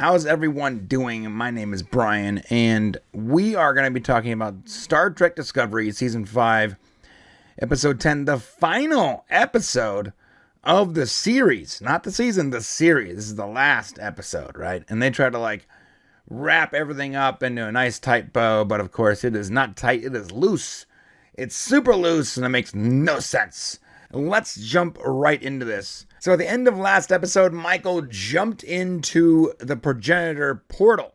How's everyone doing? My name is Brian, and we are going to be talking about Star Trek Discovery, Season 5, Episode 10, the final episode of the series. Not the season, the series. This is the last episode, right? And they try to, wrap everything up into a nice tight bow, but of course it is not tight, it is loose. It's super loose, and it makes no sense. Let's jump right into this. So at the end of last episode, Michael jumped into the Progenitor portal.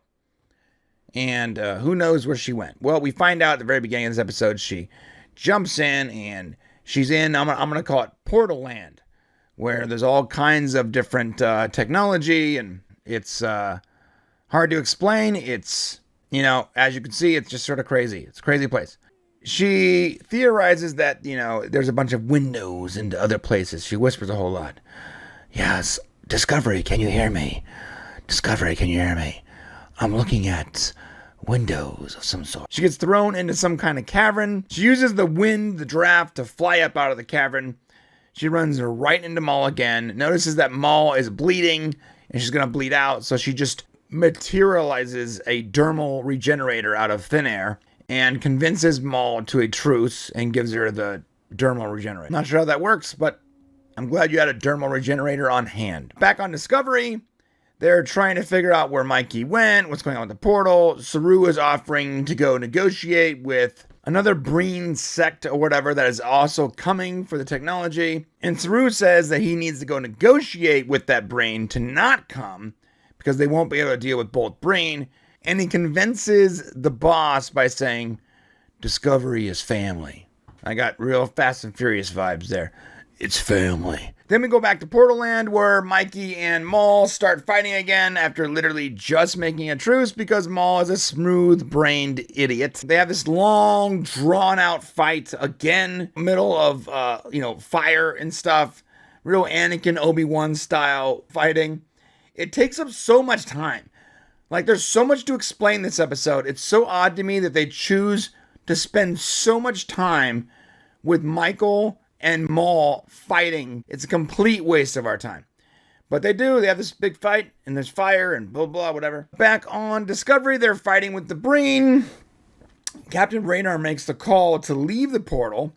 And who knows where she went? Well, we find out at the very beginning of this episode, she jumps in and she's in, I'm going to call it Portal Land, where there's all kinds of different technology, and it's hard to explain. It's, as you can see, it's just sort of crazy. It's a crazy place. She theorizes that, there's a bunch of windows into other places. She whispers a whole lot. Yes, Discovery, can you hear me? Discovery, can you hear me? I'm looking at windows of some sort. She gets thrown into some kind of cavern. She uses the wind, the draft, to fly up out of the cavern. She runs right into Maul again. Notices that Maul is bleeding, and she's going to bleed out. So she just materializes a dermal regenerator out of thin air and convinces Maul to a truce and gives her the dermal regenerator. Not sure how that works, but I'm glad you had a dermal regenerator on hand. Back on Discovery, they're trying to figure out where Mikey went, what's going on with the portal. Saru is offering to go negotiate with another Breen sect or whatever that is also coming for the technology. And Saru says that he needs to go negotiate with that Breen to not come because they won't be able to deal with both Breen. And he convinces the boss by saying, Discovery is family. I got real Fast and Furious vibes there. It's family. Then we go back to Portal Land, where Mikey and Maul start fighting again after literally just making a truce because Maul is a smooth-brained idiot. They have this long, drawn-out fight again, middle of, fire and stuff. Real Anakin Obi-Wan style fighting. It takes up so much time. There's so much to explain this episode. It's so odd to me that they choose to spend so much time with Michael and Maul fighting. It's a complete waste of our time. But they do. They have this big fight, and there's fire, and blah, blah, whatever. Back on Discovery, they're fighting with the Breen. Captain Raynor makes the call to leave the portal.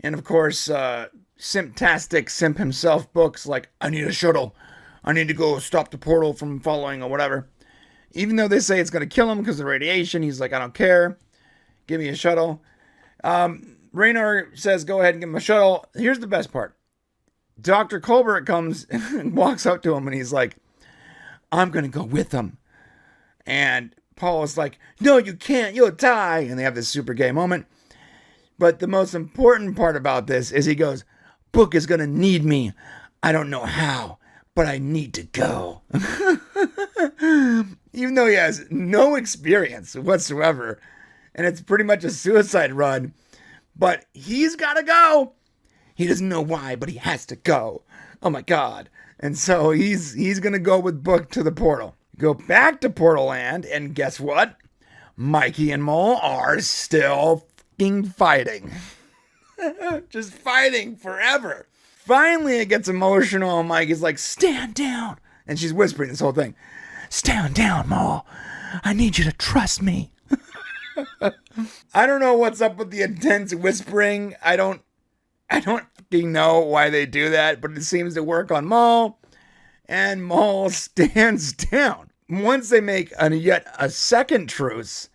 And, of course, Simptastic Simp himself books I need a shuttle. I need to go stop the portal from following or whatever. Even though they say it's going to kill him because of the radiation, he's like, I don't care. Give me a shuttle. Raynor says, go ahead and give him a shuttle. Here's the best part. Dr. Culber comes and walks up to him, and he's like, I'm going to go with him. And Paul is like, no, you can't. You'll die. And they have this super gay moment. But the most important part about this is he goes, Book is going to need me. I don't know how, but I need to go. Even though he has no experience whatsoever, and it's pretty much a suicide run, but he's got to go. He doesn't know why, but he has to go. Oh my God. And so he's going to go with Book to the portal. Go back to Portal Land, and guess what? Mikey and Maul are still fucking fighting. Just fighting forever. Finally, it gets emotional, and Mikey's like, stand down. And she's whispering this whole thing. Stand down, Maul. I need you to trust me. I don't know what's up with the intense whispering. I don't fucking know why they do that, but it seems to work on Maul. And Maul stands down. Once they make yet a second truce,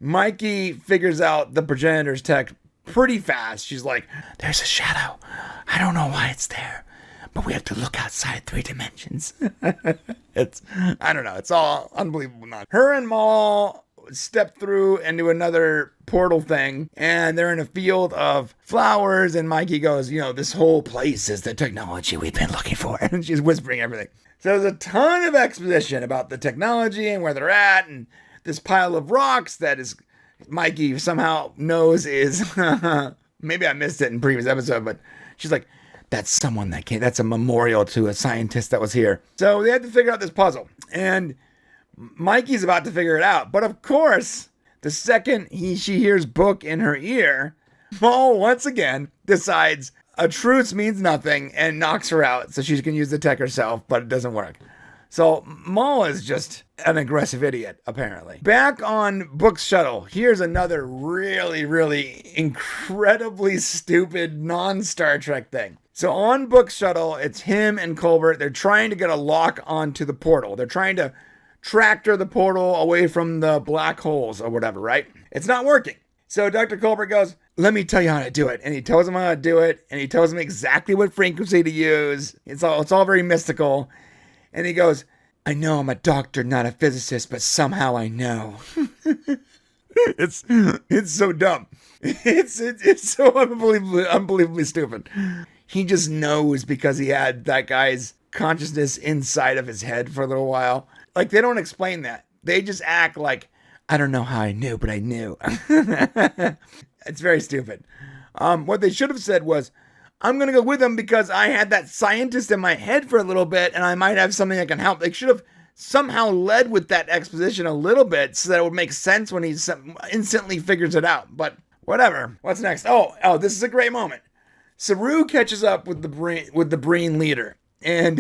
Mikey figures out the Progenitor's tech pretty fast. She's like, there's a shadow. I don't know why it's there, but we have to look outside 3 dimensions. I don't know. It's all unbelievable. Her and Maul step through into another portal thing, and they're in a field of flowers, and Mikey goes, this whole place is the technology we've been looking for. And she's whispering everything. So there's a ton of exposition about the technology and where they're at, and this pile of rocks that is Mikey somehow knows is, maybe I missed it in previous episode, but she's like, that's someone that came, that's a memorial to a scientist that was here. So they had to figure out this puzzle, and Mikey's about to figure it out. But of course, the second she hears Book in her ear, Maul once again decides a truce means nothing and knocks her out so she can use the tech herself, but it doesn't work. So Maul is just an aggressive idiot, apparently. Back on Book's shuttle, here's another really, really incredibly stupid non-Star Trek thing. So on Book's shuttle, it's him and Culber. They're trying to get a lock onto the portal. They're trying to tractor the portal away from the black holes or whatever, right? It's not working. So Dr. Culber goes, let me tell you how to do it. And he tells him how to do it. And he tells him exactly what frequency to use. It's all very mystical. And he goes, I know I'm a doctor, not a physicist, but somehow I know. It's so dumb. It's so unbelievably stupid. He just knows because he had that guy's consciousness inside of his head for a little while. Like, they don't explain that. They just act like, I don't know how I knew, but I knew. It's very stupid. What they should have said was, I'm going to go with him because I had that scientist in my head for a little bit and I might have something that can help. They should have somehow led with that exposition a little bit so that it would make sense when he instantly figures it out. But whatever. What's next? Oh, this is a great moment. Saru catches up with the Breen leader. And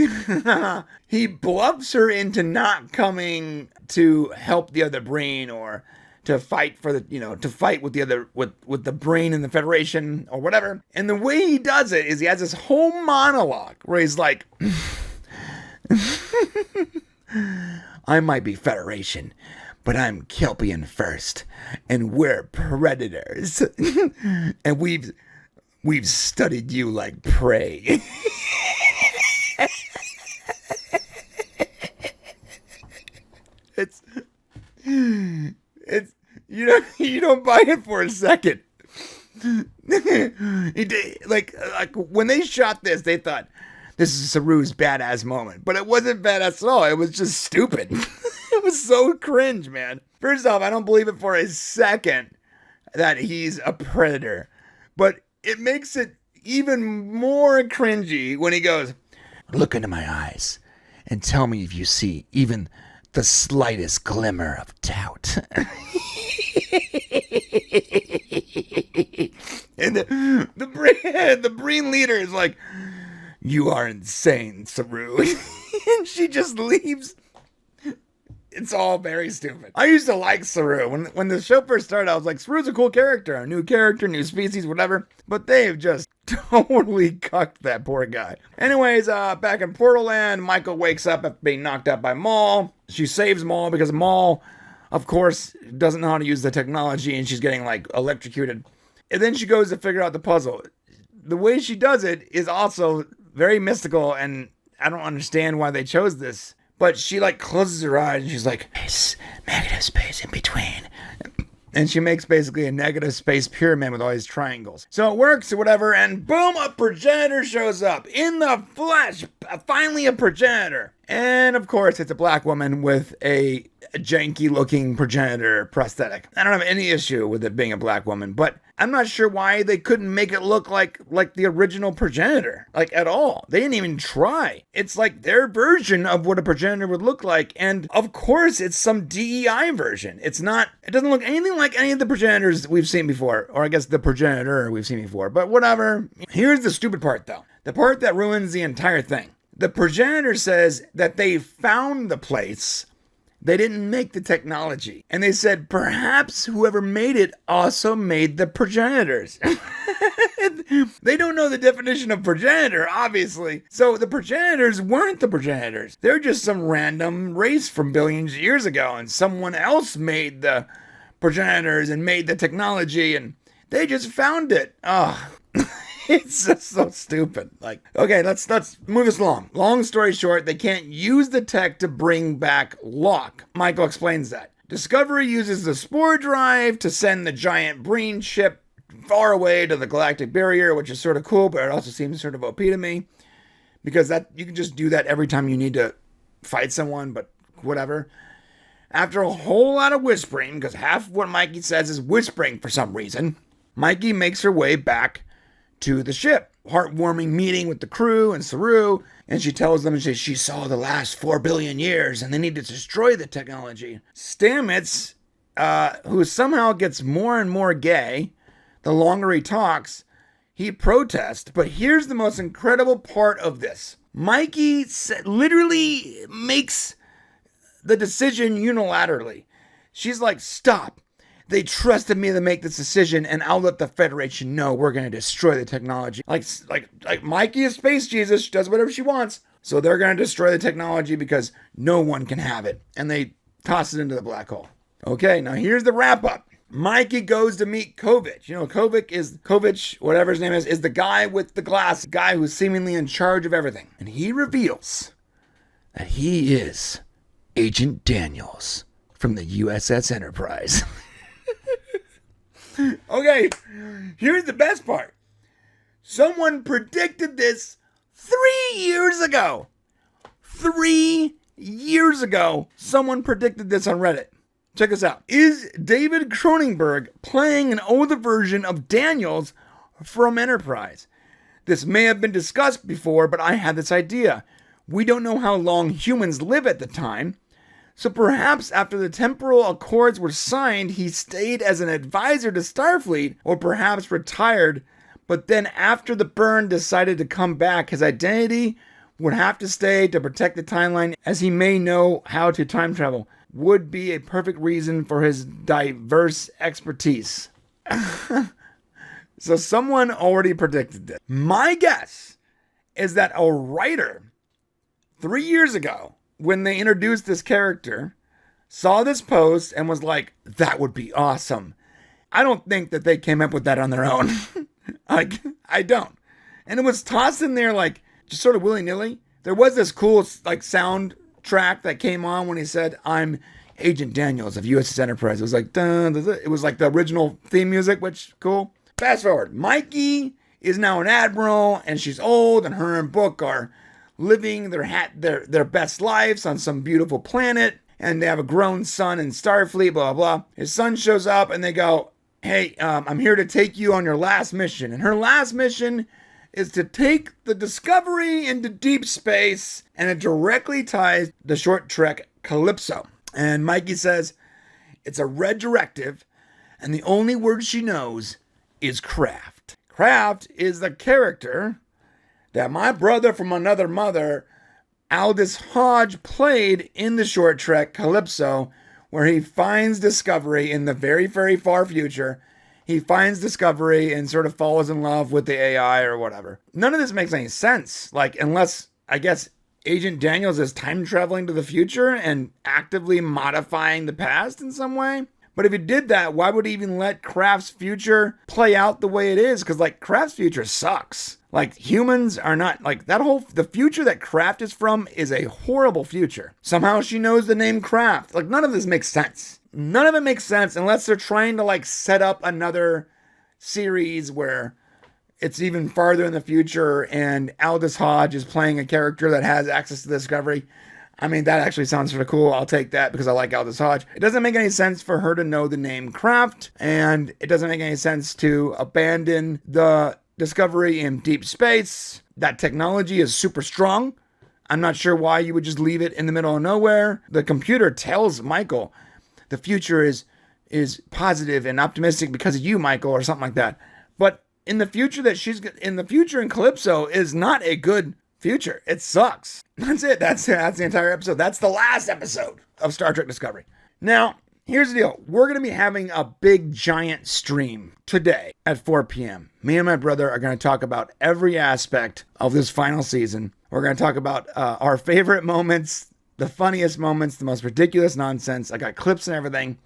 he bluffs her into not coming to help the other Breen or to fight for to fight with the other, with the Breen in the Federation or whatever. And the way he does it is he has this whole monologue where he's like, I might be Federation, but I'm Kelpian first, and we're predators. And we've studied you like prey. It's you don't buy it for a second. Like when they shot this, they thought this is Saru's badass moment, but it wasn't badass at all. It was just stupid. It was so cringe, man. First off, I don't believe it for a second that he's a predator, but it makes it even more cringy when he goes, look into my eyes and tell me if you see even the slightest glimmer of doubt. And the Breen leader is like, you are insane, Saru. And she just leaves. It's all very stupid. I used to like Saru. When the show first started, I was like, Saru's a cool character, new species, whatever. But they've just totally cucked that poor guy. Anyways, back in Portal Land, Michael wakes up after being knocked out by Maul. She saves Maul because Maul, of course, doesn't know how to use the technology and she's getting like electrocuted. And then she goes to figure out the puzzle. The way she does it is also very mystical and I don't understand why they chose this. But she like closes her eyes and she's like, negative space in between. And she makes basically a negative space pyramid with all these triangles. So it works or whatever, and boom, a Progenitor shows up in the flesh. Finally a Progenitor. And of course, it's a black woman with a janky looking Progenitor prosthetic. I don't have any issue with it being a black woman, but I'm not sure why they couldn't make it look like the original Progenitor, like at all. They didn't even try. It's like their version of what a Progenitor would look like. And of course, it's some DEI version. It doesn't look anything like any of the Progenitors we've seen before, or I guess the Progenitor we've seen before, but whatever. Here's the stupid part though. The part that ruins the entire thing. The Progenitor says that they found the place. They didn't make the technology. And they said, perhaps whoever made it also made the Progenitors. They don't know the definition of Progenitor, obviously. So the Progenitors weren't the Progenitors. They're just some random race from billions of years ago. And someone else made the Progenitors and made the technology. And they just found it. Oh, it's just so stupid. Like, okay, let's move this along. Long story short, they can't use the tech to bring back Locke. Michael explains that. Discovery uses the spore drive to send the giant Breen ship far away to the galactic barrier, which is sort of cool, but it also seems sort of OP to me. Because that you can just do that every time you need to fight someone, but whatever. After a whole lot of whispering, because half of what Mikey says is whispering for some reason, Mikey makes her way back to the ship. Heartwarming meeting with the crew and Saru, and she tells them she saw the last 4 billion years and they need to destroy the technology. Stamets, who somehow gets more and more gay the longer he talks, he protests. But here's the most incredible part of this. Mikey literally makes the decision unilaterally. She's like, stop. They trusted me to make this decision, and I'll let the Federation know we're going to destroy the technology. Like Mikey is Space Jesus. She does whatever she wants. So they're going to destroy the technology because no one can have it. And they toss it into the black hole. Okay, now here's the wrap up. Mikey goes to meet Kovic. You know, Kovic, whatever his name is the guy with the glass, guy who's seemingly in charge of everything. And he reveals that he is Agent Daniels from the USS Enterprise. Okay, here's the best part. Someone predicted this 3 years ago. 3 years ago, someone predicted this on Reddit. Check this out. Is David Cronenberg playing an older version of Daniels from Enterprise? This may have been discussed before, but I had this idea. We don't know how long humans live at the time, so perhaps after the temporal accords were signed, he stayed as an advisor to Starfleet, or perhaps retired, but then after the burn decided to come back. His identity would have to stay to protect the timeline, as he may know how to time travel. Would be a perfect reason for his diverse expertise. So someone already predicted this. My guess is that a writer 3 years ago, when they introduced this character, saw this post and was like, that would be awesome. I don't think that they came up with that on their own. I don't. And it was tossed in there like just sort of willy-nilly. There was this cool like sound track that came on when he said, I'm Agent Daniels of USS Enterprise. It was like, dun, dun, dun. It was like the original theme music, which cool. Fast forward. Mikey is now an admiral and she's old, and her and Book are living their best lives on some beautiful planet, and they have a grown son in Starfleet, blah, blah. His son shows up and they go, hey, I'm here to take you on your last mission. And her last mission is to take the Discovery into deep space, and it directly ties the short trek Calypso. And Mikey says, it's a red directive, and the only word she knows is craft. Craft is the character that my brother from another mother, Aldous Hodge, played in the short trek Calypso, where he finds Discovery in the very, very far future. He finds Discovery and sort of falls in love with the AI or whatever. None of this makes any sense. Like, unless, I guess, Agent Daniels is time traveling to the future and actively modifying the past in some way. But if he did that, why would he even let Kraft's future play out the way it is? Because, like, Kraft's future sucks. Like, humans are not, like, the future that Kraft is from is a horrible future. Somehow she knows the name Kraft. Like, none of this makes sense. None of it makes sense unless they're trying to, like, set up another series where it's even farther in the future and Aldous Hodge is playing a character that has access to Discovery. I mean, that actually sounds sort of cool. I'll take that because I like Aldous Hodge. It doesn't make any sense for her to know the name Kraft, and it doesn't make any sense to abandon the Discovery in deep space. That technology is super strong. I'm not sure why you would just leave it in the middle of nowhere. The computer tells Michael the future is positive and optimistic because of you, Michael, or something like that. But in the future in Calypso is not a good future. It sucks. That's it. That's the entire episode. That's the last episode of Star Trek Discovery. Now, here's the deal. We're going to be having a big giant stream today at 4 p.m. Me and my brother are going to talk about every aspect of this final season. We're going to talk about our favorite moments, the funniest moments, the most ridiculous nonsense. I got clips and everything.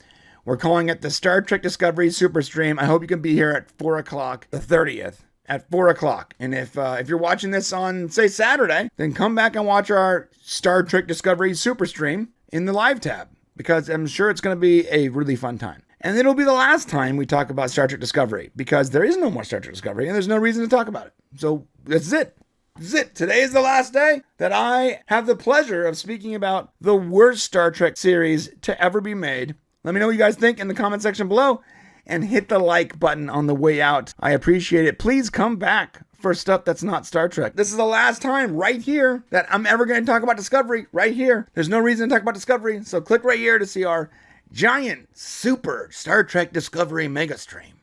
We're calling it the Star Trek Discovery Super Stream. I hope you can be here at 4 o'clock, the 30th, at 4 o'clock. And if you're watching this on, say, Saturday, then come back and watch our Star Trek Discovery Super Stream in the live tab, because I'm sure it's going to be a really fun time. And it'll be the last time we talk about Star Trek Discovery, because there is no more Star Trek Discovery and there's no reason to talk about it. So this is it. This is it. Today is the last day that I have the pleasure of speaking about the worst Star Trek series to ever be made. Let me know what you guys think in the comment section below, and hit the like button on the way out. I appreciate it. Please come back for stuff that's not Star Trek. This is the last time right here that I'm ever going to talk about Discovery, right here. There's no reason to talk about Discovery, so click right here to see our giant, super Star Trek Discovery mega stream.